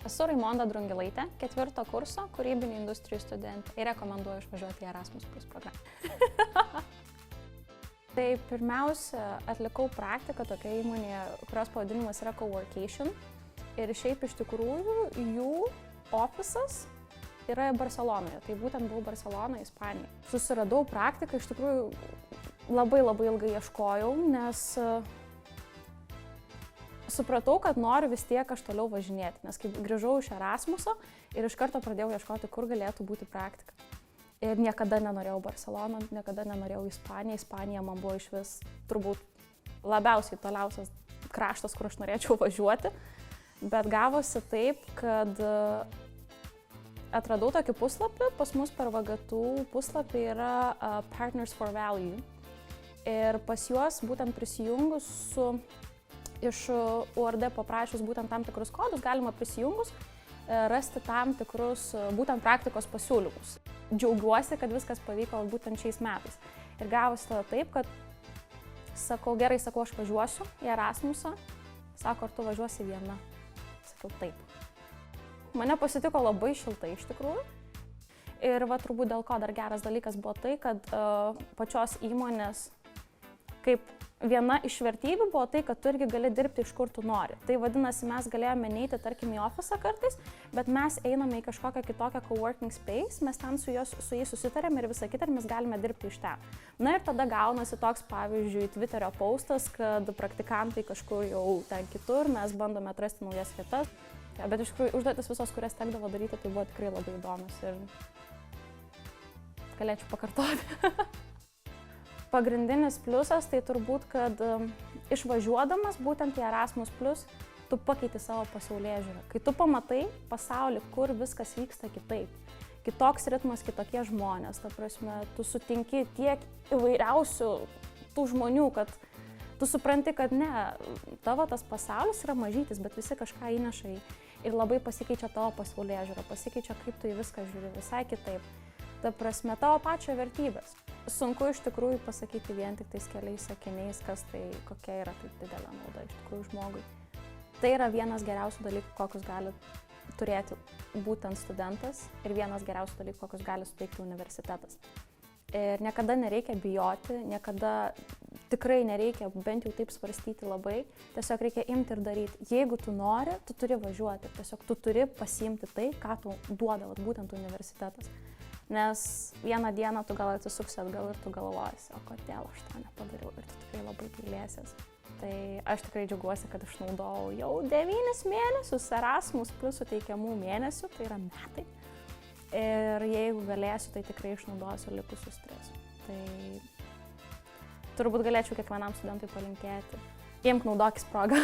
Esu Raimonda Drungilaitė, 4 kurso kūrybinių industrijų studentė ir rekomenduoju išvažiuoti į Erasmus+ programą. Tai pirmiausia, atlikau praktiką tokia įmonėje, kurios pavadinimas yra Coworkation. Ir šiaip iš tikrųjų jų ofisas yra Barcelonoje. Tai būtent buvau Barcelonoje, Ispanija. Susiradau praktiką, iš tikrųjų labai ilgai ieškojau, nes supratau, kad noriu vis tiek aš toliau važinėti. Nes kai grįžau iš Erasmuso ir iš karto pradėjau ieškoti, kur galėtų būti praktika. Ir niekada nenorėjau Barceloną, niekada nenorėjau Ispaniją. Ispanija man buvo iš vis turbūt labiausiai toliausias kraštas, kur aš norėčiau važiuoti. Bet gavosi taip, kad atradau tokį puslapį, pas mus per VGTU puslapį yra Partners for Value. Ir pas juos būtent prisijungus iš URD paprašius būtent tam tikrus kodus, galima prisijungus rasti tam tikrus būtent praktikos pasiūlymus. Džiaugiuosi, kad viskas pavyko būtent šiais metais. Ir gavosi tada taip, kad sakau, gerai, aš važiuosiu į Erasmusą. Sako, ar tu važiuosi viena? Sakiau, taip. Mane pasitiko labai šiltai iš tikrųjų. Ir turbūt dėl ko dar geras dalykas buvo tai, kad pačios įmonės kaip viena iš vertybių buvo tai, kad tu irgi gali dirbti iš kur tu nori. Tai vadinasi, mes galėjome neiti, tarkim, į ofisą kartais, bet mes einame į kažkokią kitokią coworking space, mes ten su jais susitarėm ir visą kitą ir mes galime dirbti iš ten. Na ir tada gaunasi toks, pavyzdžiui, Twitterio postas, kad praktikantai kažkur jau ten kitur, mes bandome atrasti naujas vietas. Ja, bet iš tikrųjų užduotis visos, kurias tekdavo daryti, tai buvo tikrai labai įdomus ir galėčiau pakartoti. Pagrindinis pliusas tai turbūt, kad išvažiuodamas būtent į Erasmus+, tu pakeiti savo pasaulėžiūrą. Kai tu pamatai pasaulį, kur viskas vyksta kitaip, kitoks ritmas, kitokie žmonės, ta prasme, tu sutinki tiek įvairiausių tų žmonių, kad tu supranti, kad ne, tavo tas pasaulis yra mažytis, bet visi kažką įneša ir labai pasikeičia tavo pasaulėžiūra, pasikeičia kaip tu į viską žiūri visai kitaip. Ta prasme, tavo pačio vertybės. Sunku iš tikrųjų pasakyti vien tik tais keliais sakiniais, kokia yra taip didelė nauda iš tikrųjų žmogui. Tai yra vienas geriausių dalykų, kokius gali turėti būtent studentas ir vienas geriausių dalykų, kokius gali suteikti universitetas. Ir niekada nereikia bijoti, niekada tikrai nereikia bent jau taip svarstyti labai, tiesiog reikia imti ir daryti. Jeigu tu nori, tu turi važiuoti, tiesiog tu turi pasiimti tai, ką tu duoda būtent universitetas. Nes vieną dieną tu gal atsisuksi atgal ir tu galvosi, o kodėl aš to nepadariau ir tu tikrai labai gailėsies. Tai aš tikrai džiaugiuosi, kad išnaudojau jau 9 mėnesius Erasmus+ suteikiamų mėnesių, tai yra metai. Ir jeigu galėsiu, tai tikrai išnaudosiu likusius 3. Tai turbūt galėčiau kiekvienam studentui palinkėti. Imk, naudokis progą.